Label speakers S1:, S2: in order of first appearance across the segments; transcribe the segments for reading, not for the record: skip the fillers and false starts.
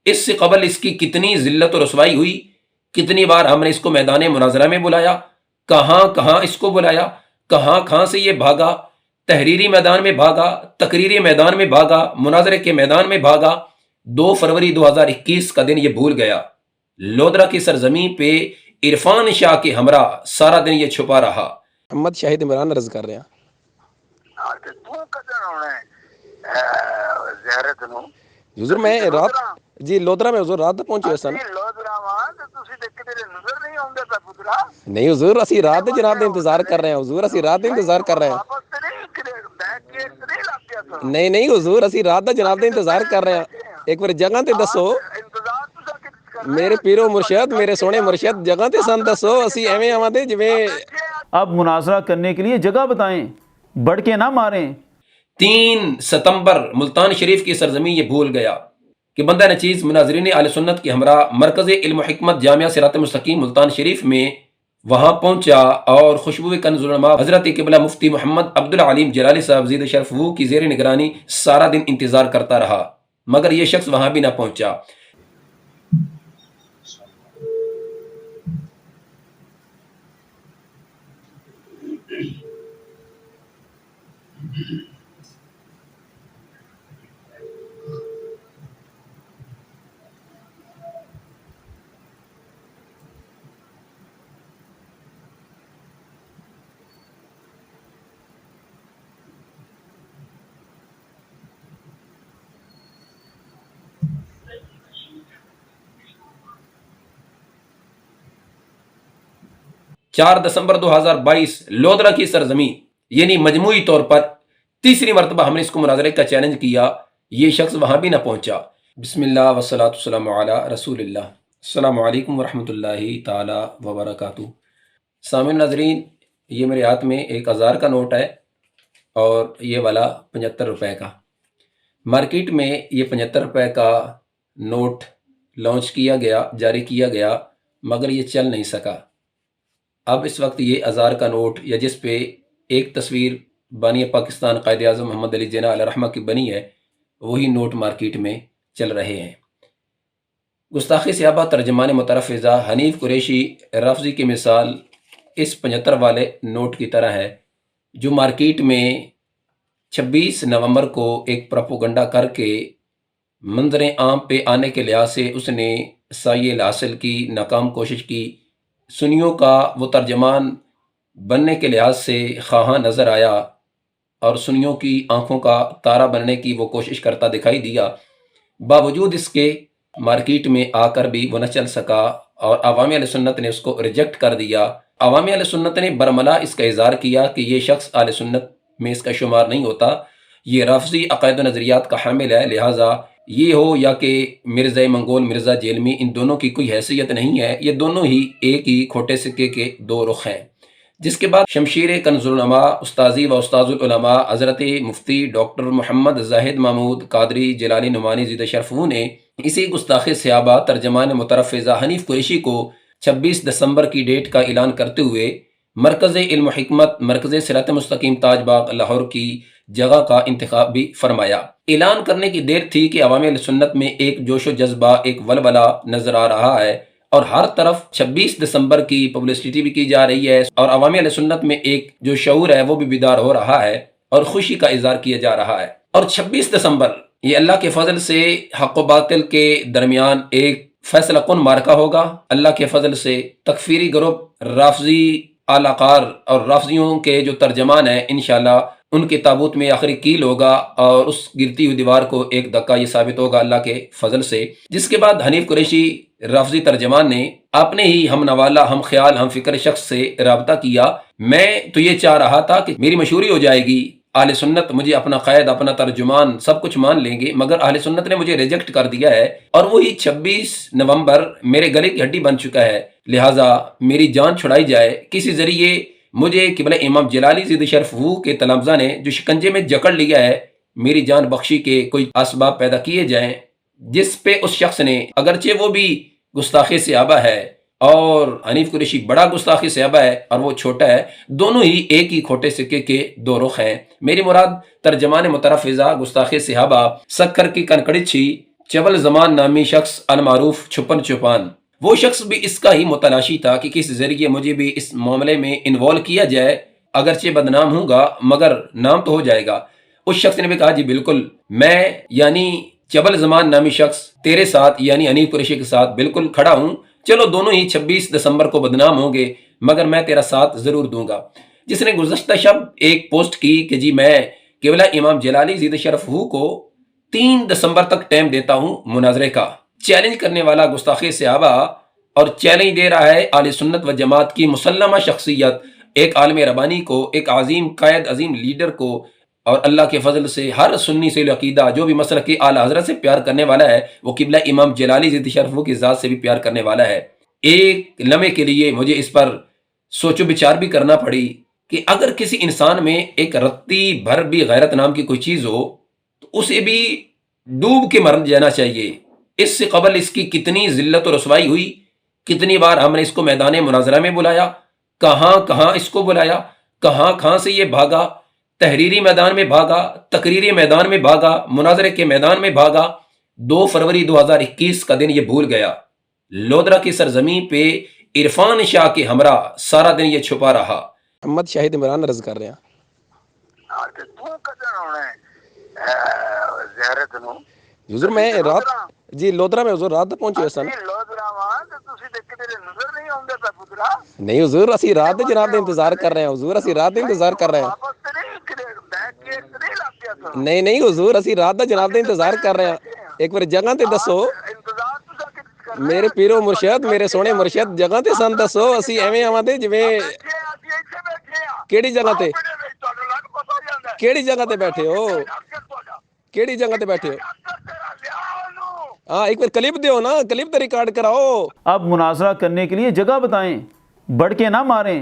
S1: اس سے قبل اس کی کتنی ذلت و رسوائی ہوئی، کتنی بار ہم نے اس کو میدان مناظرہ میں بلایا، کہاں کہاں اس کو بلایا، کہاں کہاں سے یہ بھاگا، تحریری میدان میں بھاگا، تقریری میدان میں بھاگا، مناظرے کے میدان میں بھاگا۔ 2 فروری 2021 کا دن یہ بھول گیا۔ لودرا کی سرزمین پہ عرفان شاہ کے ہمراہ سارا دن یہ چھپا رہا۔
S2: محمد شاہد عمران عرض کر رہے ہیں حضور میں رات جی لودرا میں حضور رات پہنچے سن نہیں حضور اسی رات دے جناب دے انتظار کر رہے ہیں حضور اسی رات دے انتظار کر رہے ہیں نہیں نہیں حضور اسی رات دا جناب دے انتظار کر رہے ہیں ایک بار جگہ تے دسو میرے پیرو مرشد میرے سونے مرشد جگہ تے سن دسو اسی ایویں آواں دے جویں
S3: اب مناظرہ کرنے کے لیے جگہ بتائیں، بڑھ کے نہ ماریں۔
S1: 3 ستمبر ملتان شریف کی سرزمین یہ بھول گیا کہ بندہ نچیز مناظرین اہل سنت کے ہمراہ مرکز علم و حکمت جامعہ صراط مستقیم ملتان شریف میں وہاں پہنچا اور خوشبو کنز العلماء حضرت قبلہ مفتی محمد عبدالعلیم جلالی صاحب زید شرف وہ کی زیر نگرانی سارا دن انتظار کرتا رہا، مگر یہ شخص وہاں بھی نہ پہنچا۔ چار دسمبر 2022 لودرا کی سرزمین یعنی مجموعی طور پر تیسری مرتبہ ہم نے اس کو مناظرے کا چیلنج کیا، یہ شخص وہاں بھی نہ پہنچا۔ بسم اللہ والصلاة والسلام علی رسول اللہ۔ السلام علیکم ورحمۃ اللہ تعالی وبرکاتہ۔ سامعین ناظرین، یہ میرے ہاتھ میں 1000 کا نوٹ ہے اور یہ والا 75 روپے کا۔ مارکیٹ میں یہ 75 روپے کا نوٹ لانچ کیا گیا، جاری کیا گیا، مگر یہ چل نہیں سکا۔ اب اس وقت یہ 1000 کا نوٹ یا جس پہ ایک تصویر بانی پاکستان قائد اعظم محمد علی جناح علیہ رحمہ کی بنی ہے، وہی نوٹ مارکیٹ میں چل رہے ہیں۔ گستاخی صحابہ ترجمان مترفزہ حنیف قریشی رافضی کی مثال اس 75 والے نوٹ کی طرح ہے، جو مارکیٹ میں 26 نومبر کو ایک پروپوگنڈا کر کے منظر عام پہ آنے کے لحاظ سے اس نے سائے حاصل کی، ناکام کوشش کی، سنیوں کا وہ ترجمان بننے کے لحاظ سے خواہاں نظر آیا اور سنیوں کی آنکھوں کا تارہ بننے کی وہ کوشش کرتا دکھائی دیا، باوجود اس کے مارکیٹ میں آ کر بھی وہ نہ چل سکا اور عوامی اہل سنت نے اس کو ریجیکٹ کر دیا۔ عوامی اہل سنت نے برملا اس کا اظہار کیا کہ یہ شخص اہل سنت میں اس کا شمار نہیں ہوتا، یہ رافضی عقائد و نظریات کا حامل ہے، لہٰذا یہ ہو یا کہ مرزا منگول مرزا جیلمی، ان دونوں کی کوئی حیثیت نہیں ہے، یہ دونوں ہی ایک ہی کھوٹے سکے کے 2 رخ ہیں۔ جس کے بعد شمشیر کنز العلماء استاذی و استاذ العلماء حضرت مفتی ڈاکٹر محمد زاہد محمود قادری جلالی نعمانی زید شرفو نے اسی گستاخی صحابہ ترجمان مترفزہ حنیف قریشی کو 26 دسمبر کی ڈیٹ کا اعلان کرتے ہوئے مرکز علم و حکمت مرکز صراط مستقیم تاج باغ لاہور کی جگہ کا انتخاب بھی فرمایا۔ اعلان کرنے کی دیر تھی کہ عوامی اہل سنت میں ایک جوش و جذبہ، ایک ولولہ نظر آ رہا ہے اور ہر طرف 26 دسمبر کی پبلسٹی بھی کی جا رہی ہے اور عوامی اہل سنت میں ایک جو شعور ہے وہ بھی بیدار ہو رہا ہے اور خوشی کا اظہار کیا جا رہا ہے۔ اور 26 دسمبر یہ اللہ کے فضل سے حق و باطل کے درمیان ایک فیصلہ کن مارکہ ہوگا۔ اللہ کے فضل سے تکفیری گروپ رافضی اعلی کار اور رافضیوں کے جو ترجمان ہیں انشاءاللہ ان کے تابوت میں آخری کیل ہوگا اور اس گرتی ہوئی دیوار کو ایک دھکا یہ ثابت ہوگا اللہ کے فضل سے۔ جس کے بعد حنیف قریشی رافضی ترجمان نے اپنے ہی ہم نوالا، ہم خیال، ہم فکر شخص سے رابطہ کیا۔ میں تو یہ چاہ رہا تھا کہ میری مشہوری ہو جائے گی، اہل سنت مجھے اپنا قائد، اپنا ترجمان سب کچھ مان لیں گے، مگر اہل سنت نے مجھے ریجیکٹ کر دیا ہے اور وہی 26 نومبر میرے گلے کی ہڈی بن چکا ہے، لہٰذا میری جان چھڑائی جائے۔ کسی ذریعے مجھے قبلہ امام جلالی زید شرف وہ کے تلامذہ نے جو شکنجے میں جکڑ لیا ہے، میری جان بخشی کے کوئی اسباب پیدا کیے جائیں جس پہ اس شخص نے، اگرچہ وہ بھی گستاخی صحابہ ہے اور حنیف قریشی بڑا گستاخی صحابہ ہے اور وہ چھوٹا ہے، دونوں ہی ایک ہی کھوٹے سکے کے 2 رخ ہیں۔ میری مراد ترجمان مترفزہ گستاخی صحابہ سکر کی کنکڑی چھی चबल जमान नामी शख्स अलमारूफ छुपन छुपान, वो शख्स भी इसका ही मुतलाशी था कि किस जरिए मुझे भी इस मामले में इन्वॉल्व किया जाए, अगरचे बदनाम होगा मगर नाम तो हो जाएगा। उस शख्स ने भी कहा जी बिल्कुल, मैं यानी चबल जमान नामी शख्स तेरे साथ यानी अनीस कुरैशी के साथ बिल्कुल खड़ा हूं, चलो दोनों ही 26 दिसंबर को बदनाम होंगे मगर मैं तेरा साथ जरूर दूंगा। जिसने गुज़श्ता शब एक पोस्ट की कि जी मैं क़िबला इमाम जलाली ज़िद शरफ़हू को 3 दिसंबर तक टाइम देता हूं मुनाजरे का। चैलेंज करने वाला गुस्ताखे सहाबा और चैलेंज दे रहा है आले सुन्नत व जमात की मुसल्लमा शख्सियत, एक आलम रबानी को, एक अजीम कायद, अजीम लीडर को, और अल्लाह के फजल से हर सुन्नी से अकीदा जो भी मसलक की आला हज़रत से प्यार करने वाला है, वो क़िबला इमाम जलाली ज़िद शरफ़हू की ज़ात से भी प्यार करने वाला है। एक लम्हे के लिए मुझे इस पर सोचो विचार भी करना पड़ी कि अगर किसी इंसान में एक रत्ती भर भी गैरत नाम की कोई चीज़ हो तो उसे भी डूब के मर जाना चाहिए। इससे कबल इसकी कितनी जिल्लत और रसवाई हुई, कितनी बार हमने इसको मैदान मुनाजरा में बुलाया, कहाँ कहाँ इसको बुलाया, कहाँ कहाँ से ये भागा, तहरीरी मैदान में भागा, तकरीरी मैदान में भागा, मुनाजरे के मैदान में भागा। 2 फरवरी 2021 का दिन ये भूल गया। लोधरा की सरजमी पे इरफान शाह के हमरा सारा दिन ये छुपा रहा।
S2: मोहम्मद शाहिद इमरान अर्ज कर रहे हैं।
S4: हाँ तो तू कदर होना है ज़ियारत नू
S2: हुजूर मैं रात जी लोधरा में हुजूर रात पहुंचे सन।
S4: लोधरा वां ते तुसी देख के तेरे नजर नहीं आउंदे ता पुत्रा
S2: नहीं हुजूर ਅਸੀਂ ਰਾਤ ਦੇ ਜਨਾਬ ਦਾ ਇੰਤਜ਼ਾਰ ਕਰ ਰਹੇ ਹਾਂ। हुजूर ਅਸੀਂ ਰਾਤ ਦਾ ਇੰਤਜ਼ਾਰ ਕਰ ਰਹੇ ਹਾਂ।
S4: वापस ते नहीं किरे बैठ के नहीं लग गया तो
S2: ਨਹੀਂ ਨਹੀਂ हुजूर ਅਸੀਂ ਰਾਤ ਦਾ ਜਨਾਬ ਦਾ ਇੰਤਜ਼ਾਰ ਕਰ ਰਹੇ ਹਾਂ। ਇੱਕ ਵਾਰ ਜਗ੍ਹਾ ਤੇ ਦੱਸੋ
S4: इंतजार तुसा के कर
S2: ਮੇਰੇ ਪੀਰੋ ਮੁਰਸ਼ਦ, ਮੇਰੇ ਸੋਹਣੇ ਮੁਰਸ਼ਦ, ਜਗ੍ਹਾ ਤੇ ਸਾਨੂੰ ਦੱਸੋ ਅਸੀਂ ਐਵੇਂ ਆਵਾਂ ਤੇ ਜਿਵੇਂ
S4: बैठे ਅਸੀਂ ਇੱਥੇ ਬੈਠੇ ਆ
S2: ਕਿਹੜੀ ਜਗ੍ਹਾ ਤੇ
S4: ਤੁਹਾਨੂੰ ਲੱਗ ਪਤਾ ਜਾਂਦਾ ਹੈ
S2: ਕਿਹੜੀ ਜਗ੍ਹਾ ਤੇ ਬੈਠੇ ਹੋ
S4: ਅਕਸਰ ਤੁਹਾਡਾ
S2: ਕਿਹੜੀ ਜਗ੍ਹਾ ਤੇ ਬੈਠੇ ਹੋ
S4: ਅਕਸਰ ਤੇਰਾ ਲਿਆ ਉਹਨੂੰ
S2: हाँ एक बार क्लिप दो ना, क्लिप तो रिकॉर्ड कराओ।
S3: अब मुनाजरा करने के लिए जगह बताएं, बढ़ के ना मारें,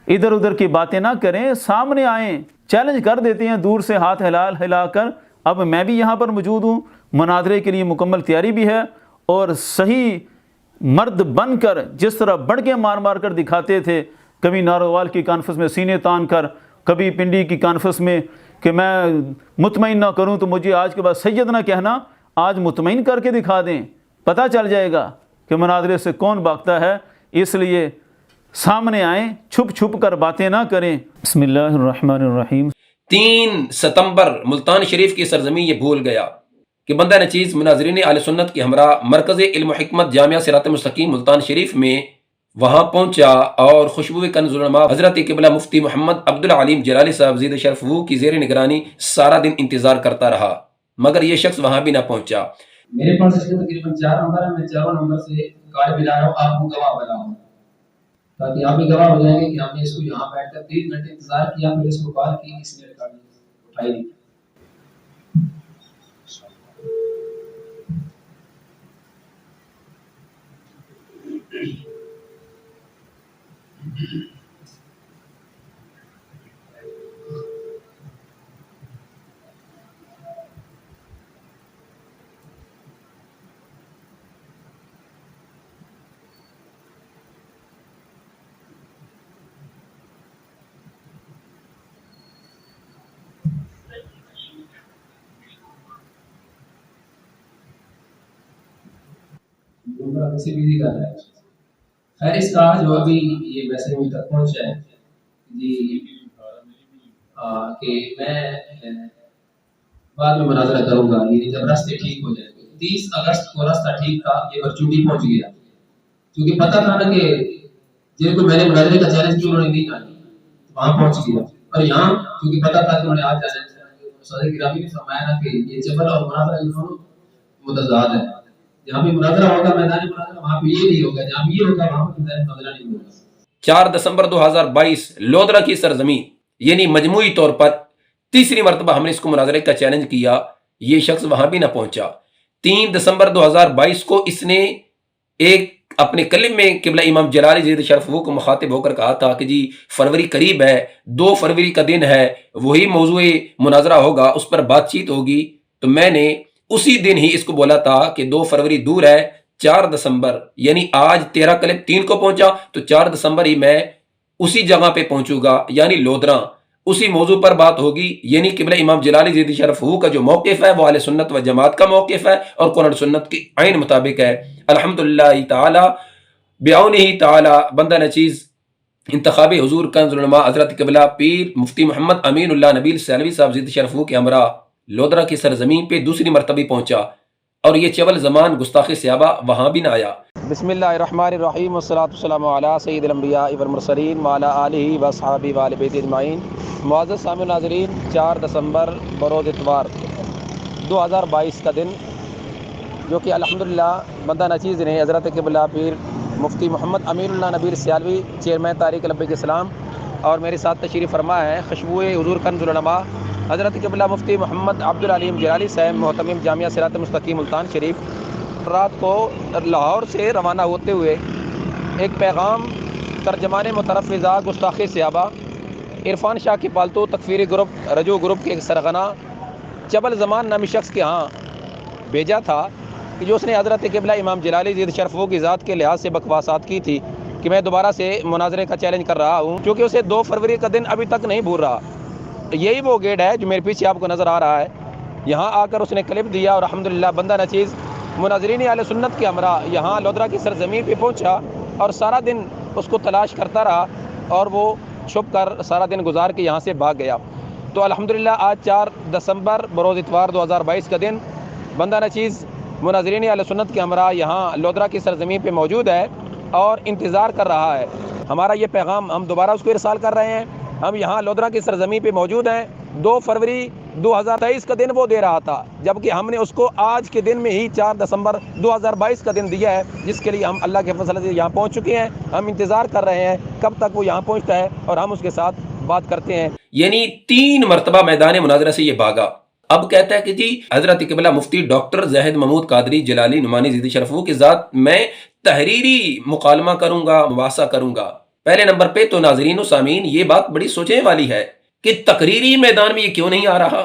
S3: इधर उधर की बातें ना करें, सामने आएं, चैलेंज कर देते हैं दूर से हाथ हिलाकर। अब मैं भी यहाँ पर मौजूद हूँ, मुनाजरे के लिए मुकम्मल तैयारी भी है और सही मर्द बनकर जिस तरह बढ़ के मार मार कर दिखाते थे, कभी नारोवाल की कॉन्फ्रेंस में सीने तान कर, कभी पिंडी की कॉन्फ्रेंस में कि मैं मुतमईन ना करूँ तो मुझे आज के बाद सैयद ना कहना, आज मुतमईन करके दिखा दें, पता चल जाएगा कि मुनाजरे से कौन भागता है। इसलिए सामने आएँ, छुप छुप कर बातें ना करें। बिस्मिल्लाहिर्रहमानिर्रहीम।
S1: 3 सितंबर मुल्तान शरीफ की सरजमी ये भूल गया कि बंदा नचीज़ मुनाजरीन आले सुन्नत की हमरा मरकज़ इल्म हिकमत जामिया सिरात मुस्तकीम मुल्तान शरीफ में वहाँ पहुँचा और खुशबू कंज़ुल उलमा हज़रत क़िबला मुफ्ती मोहम्मद अब्दुल अलीम जलाली साहब ज़िद शरफ़हू की ज़ेर निगरानी सारा दिन इंतज़ार करता रहा मगर ये शख्स वहाँ भी ना पहुँचा।
S5: मेरे पास इसके तकरीबन 4 नंबर है, मैं 4 नंबर से कार बिला रहा हूँ, आपको गवाह बना हूँ ताकि आप भी गवाह हो जाएंगे कि हमने इसको यहाँ बैठकर 3 घंटे इंतजार किया, फिर इसको कॉल की, इसने रिकॉर्डिंग उठाई नहीं। दूसरा किसी बिजी कर रहा है। खैर इसका जो अभी ये वैसे मुझ तक पहुंचा है जी कि मैं बाद में मुनाजरा करूंगा, ये जब रास्ते ठीक हो जाएंगे। 30 अगस्त को रास्ता ठीक था, ये बरचूटी पहुंच गया क्योंकि पता था ना कि जिनको मैंने मुनाजरे का चैलेंज किया उन्होंने नहीं आना, वहां पहुंच गया। और यहाँ क्योंकि पता था कि उन्होंने आज जाना है, सदर गिरामी ने फरमाया ना कि ये जबल और मुनाजरा ये दोनों मुतज़ाद है। जहाँ भी मुनाजरा होगा मैदान मुनाजरा, वहाँ पे ये नहीं होगा, जहाँ भी ये होगा वहाँ पे मैदान मुनाजरा नहीं होगा।
S1: 4 दिसंबर 2022 लोधरा की सरजमी यानी मजमूई तौर पर तीसरी मरतबा हमने इसको मुनाजरे का चैलेंज किया, ये शख्स वहां भी ना पहुंचा। 3 दिसंबर 2022 को इसने एक अपने कलिम में क़िबला इमाम जलाली ज़िद शरफ़हू को मुखातिब होकर कहा था कि जी फरवरी करीब है, 2 फरवरी का दिन है, वही मौज़ूए मुनाजरा होगा, उस पर बातचीत होगी। तो मैंने उसी दिन ही इसको बोला था कि 2 फरवरी दूर है, 4 दिसंबर यानी आज 13 कलिप 3 को पहुंचा तो 4 दिसंबर ही मैं उसी जगह पे पहुंचूंगा यानी लोधरा। उसी मौजू पर बात होगी, यानी क़िबला इमाम जलाली ज़ियद शरफ का जो मौक़िफ़ है वो अहले सुन्नत व जमात का मौक़िफ़ है और कुरान सुन्नत की आइन मुताबिक है। अल्हम्दुलिल्लाह ताला बिऔनिही ताला बंदा नचीज़ इंतखाबी हुजूर कंज़ुल उलमा हज़रत क़िबला पीर मुफ्ती मोहम्मद अमीनुल्लाह नबील सैलवी साहब ज़ियद शरफ के हमरा लोदरा की सरजमीन पे दूसरी मरतबा पहुंचा और ये चवल ज़मान गुस्ताख़ी सहाबा वहाँ भी ना आया।
S2: बिस्मिल्लाहिर्रहमानिर्रहीम वस्सलातु वस्सलामु अला सय्यिदिल अंबिया वल मुरसलीन व अला आलिहि व अस्हाबिहि व अहले बैत अजमाइन। मुअज़्ज़ज़ सामिईन नाज़रीन, 4 दिसंबर बरोज़ इतवार 2022 का दिन, जो कि अल्हम्दुलिल्लाह बंदा नचीज़ ने हज़रत क़िबला पीर मुफ्ती मोहम्मद अमीनुल्लाह नबील सियालवी चेयरमैन तारीक़ लब्बैक इस्लाम और मेरे साथ तशरीफ़ फरमा है खुशबुए हुज़ूर कंज़ुल उलमा हज़रत क़िबला मुफ्ती मोहम्मद अब्दुल अलीम जलाली साहब मोहतमिम जामिया सिरात मुस्तकीम मुल्तान शरीफ। रात को लाहौर से रवाना होते हुए एक पैगाम तर्जमान मुतरफ़िज़ा गुस्ताख़ी सहाबा इरफान शाह की पालतू तकफ़ीरी ग्रुप रजू ग्रुप के एक सरगना चबल ज़मान नामी शख्स के यहाँ भेजा था कि जो उसने हज़रत क़िबला इमाम जलाली ज़ियद शरफ की ज़ात के लिहाज से बकवासात की थी कि मैं दोबारा से मुनाजरे का चैलेंज कर रहा हूँ, क्योंकि उसे 2 फरवरी का दिन अभी तक नहीं भूल रहा। यही वो गेट है जो मेरे पीछे आपको नज़र आ रहा है। यहाँ आकर उसने क्लिप दिया और अल्हम्दुलिल्लाह बंदा नचीज़ मुनाजरीन अहले सुन्नत के हमरा यहाँ लोदरा की सरजमीन पे पहुँचा और सारा दिन उसको तलाश करता रहा और वो छुप कर सारा दिन गुजार के यहाँ से भाग गया। तो अल्हम्दुलिल्लाह आज 4 दिसंबर बरोज़ इतवार 2022 का दिन बंदा नचीज़ मुनाजरीन अहले सुन्नत के हमरा यहाँ लोदरा की सरजमीन पे मौजूद है और इंतज़ार कर रहा है। हमारा ये पैगाम हम दोबारा उसको इरसाल कर रहे हैं। हम यहाँ लोदरा की सरजमीन पे मौजूद हैं। 2 फरवरी 2023 का दिन वो दे रहा था, जबकि हमने उसको आज के दिन में ही 4 दिसंबर 2022 का दिन दिया है, जिसके लिए हम अल्लाह के फज़ल से यहाँ पहुँच चुके हैं। हम इंतज़ार कर रहे हैं कब तक वो यहाँ पहुँचता है और हम उसके साथ बात करते हैं।
S1: यानी 3 मरतबा मैदान मुनाजरा से ये भागा। अब कहता है कि जी हज़रत क़िबला मुफ्ती डॉक्टर ज़ाहिद महमूद कादरी जलाली नुमानी ज़ियद शरफ की ज़ात मैं तहरीरी मुकालमा करूँगा, मुबासा करूँगा। पहले नंबर पे तो नाज़रीन व सामीन ये बात बड़ी सोचने वाली है कि तकरीरी मैदान में ये क्यों नहीं आ रहा,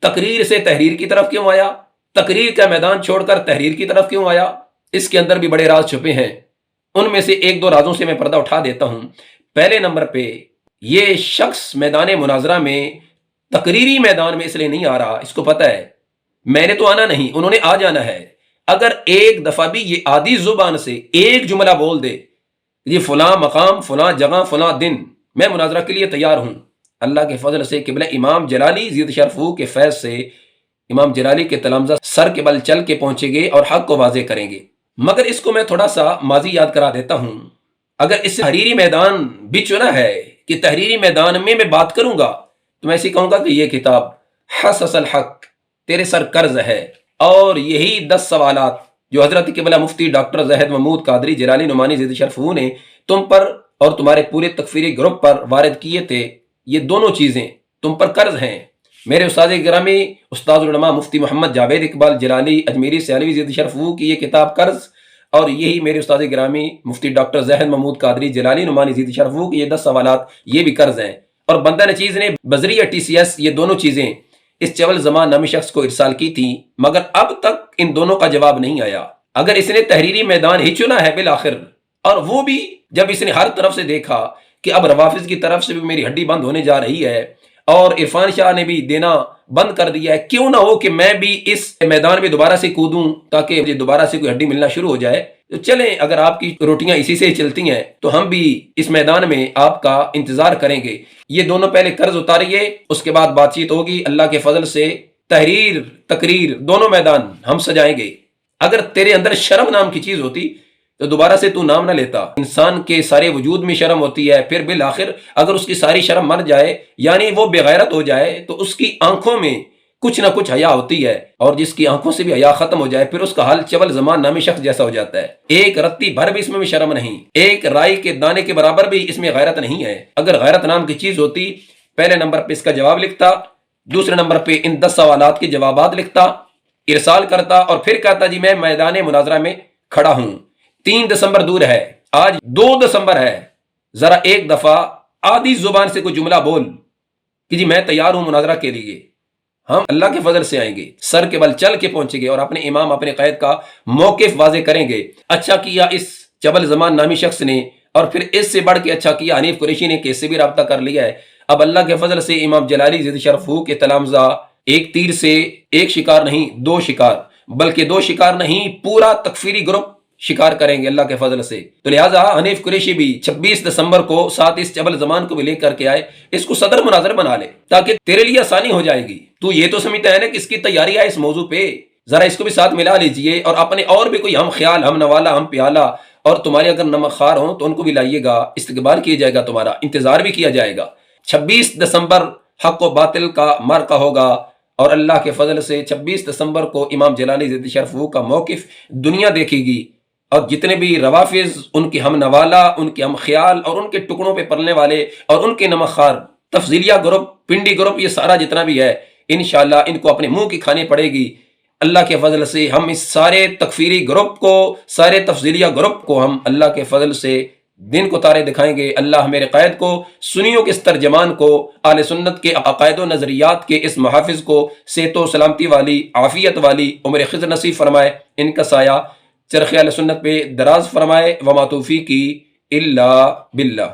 S1: तकरीर से तहरीर की तरफ क्यों आया, तकरीर का मैदान छोड़कर तहरीर की तरफ क्यों आया। इसके अंदर भी बड़े राज छुपे हैं। उनमें से 1-2 राजों से मैं पर्दा उठा देता हूँ। पहले नंबर पे ये शख्स मैदान मुनाजरा में तकरीरी मैदान में इसलिए नहीं आ रहा, इसको पता है मैंने तो आना नहीं, उन्होंने आ जाना है। अगर एक दफ़ा भी ये आधी जुबान से एक जुमला बोल दे, ये फलां मकाम फलां जगह फलां दिन मैं मुनाजरा के लिए तैयार हूँ, अल्लाह के फजल से क़िबला इमाम जलाली ज़ियद शरफ के फैज़ से इमाम जलाली के तलमज़ा सर के बल चल के पहुँचेंगे और हक़ को वाज़े करेंगे। मगर इसको मैं थोड़ा सा माजी याद करा देता हूँ। अगर इस तहरीरी मैदान भी चुना है कि तहरीरी मैदान में मैं बात करूँगा, तो मैं ऐसी कहूँगा कि ये किताब हसल हक़ तेरे सर कर्ज है, और यही 10 सवालात जो हज़रत क़िबला मुफ्ती डॉक्टर ज़ाहिद महमूद कादरी जलाली नुमानी ज़ियद शरफ ने तुम पर और तुम्हारे पूरे तकफ़ीरी ग्रुप पर वारिद किए थे, ये दोनों चीज़ें तुम पर कर्ज हैं। मेरे उस्ताद गिरामी उस्तादुल उलमा मुफ्ती मोहम्मद जावेद इकबाल जलाली अजमेरी सियालवी ज़ियद शरफ की ये किताब कर्ज, और यही मेरे उस्ताद गिरामी मुफ्ती डॉक्टर ज़ाहिद महमूद कादरी जलाली नुमानी ज़ियद शरफ की ये 10 सवालात ये भी कर्ज हैं। और बंदा नचीज़ ने बजरिया TCS ये दोनों चीज़ें इस चवल ज़मान नामी शख्स को इरसाल की थी, मगर अब तक इन दोनों का जवाब नहीं आया। अगर इसने तहरीरी मैदान ही चुना है बिल आखिर, और वो भी जब इसने हर तरफ से देखा कि अब रवाफिज की तरफ से भी मेरी हड्डी बंद होने जा रही है और इरफान शाह ने भी देना बंद कर दिया है, क्यों ना हो कि मैं भी इस मैदान में दोबारा से कूदूं ताकि मुझे दोबारा से कोई हड्डी मिलना शुरू हो जाए। तो चलें, अगर आपकी रोटियां इसी से ही चलती हैं तो हम भी इस मैदान में आपका इंतजार करेंगे। ये दोनों पहले कर्ज उतारिए, उसके बाद बातचीत होगी। अल्लाह के फजल से तहरीर तकरीर दोनों मैदान हम सजाएंगे। अगर तेरे अंदर शर्म नाम की चीज होती तो दोबारा से तू नाम ना लेता। इंसान के सारे वजूद में शर्म होती है, फिर बिल आखिर अगर उसकी सारी शर्म मर जाए यानी वो बेगैरत हो जाए तो उसकी आंखों में कुछ ना कुछ हया होती है, और जिसकी आंखों से भी हया खत्म हो जाए फिर उसका हाल चवल ज़मान नामी शख्स जैसा हो जाता है। एक रत्ती भर भी इसमें भी शर्म नहीं, एक राई के दाने के बराबर भी इसमें गैरत नहीं है। अगर गैरत नाम की चीज होती पहले नंबर पे इसका जवाब लिखता, दूसरे नंबर पे इन 10 सवालात के जवाबात लिखता, इरसाल करता और फिर कहता जी मैं मैदान मुनाजरा में खड़ा हूं। 3 दिसंबर दूर है, आज 2 दिसंबर है। जरा एक दफा आधी जुबान से कोई जुमला बोल कि जी मैं तैयार हूं मुनाजरा के लिए। हम अल्लाह के फजल से आएंगे, सर के बल चल के पहुंचेंगे और अपने इमाम अपने कैद का मौक़िफ़ वाज़े करेंगे। अच्छा किया इस चबल ज़मान नामी शख्स ने, और फिर इससे बढ़ के अच्छा किया हनीफ कुरैशी ने, कि इससे भी रब्ता कर लिया है। اب اللہ کے فضل سے امام جلالی زد شرف ہو کے تلامزہ ایک تیر سے ایک شکار نہیں 2 شکار، بلکہ 2 شکار نہیں پورا تکفیری گروپ شکار کریں گے اللہ کے فضل سے۔ تو لہٰذا حنیف قریشی بھی 26 دسمبر کو ساتھ اس جبل زمان کو بھی لے کر کے آئے، اس کو صدر مناظر بنا لے تاکہ تیرے لیے آسانی ہو جائے گی۔ تو یہ تو سمجھتا ہے نا کہ اس کی تیاری ہے اس موضوع پہ، ذرا اس کو بھی ساتھ ملا لیجئے، اور اپنے اور بھی کوئی ہم خیال، ہم نوالا، ہم پیالہ اور تمہارے اگر نمک خوار ہوں تو ان کو بھی لائیے گا، استقبال کیا جائے گا، تمہارا انتظار بھی کیا جائے گا۔ 26 دسمبر حق و باطل کا معرکہ ہوگا، اور اللہ کے فضل سے 26 دسمبر کو امام جلالی زد شرف کا موقف دنیا دیکھے گی، اور جتنے بھی روافظ، ان کے ہم نوالا، ان کے ہم خیال اور ان کے ٹکڑوں پہ پلنے والے اور ان کے نمک خوار تفضیلیہ گروپ، پنڈی گروپ، یہ سارا جتنا بھی ہے انشاءاللہ ان کو اپنے منہ کی کھانی پڑے گی۔ اللہ کے فضل سے ہم اس سارے تکفیری گروپ کو، سارے تفضیلیہ گروپ کو ہم اللہ کے فضل سے دن کو تارے دکھائیں گے۔ اللہ میرے قائد کو، سنیوں کے اس ترجمان کو، اہل سنت کے عقائد و نظریات کے اس محافظ کو صحت و سلامتی والی، عافیت والی عمر خضر نصیب فرمائے، ان کا سایہ چرخ اہل سنت پہ دراز فرمائے۔ وما توفیقی الا باللہ۔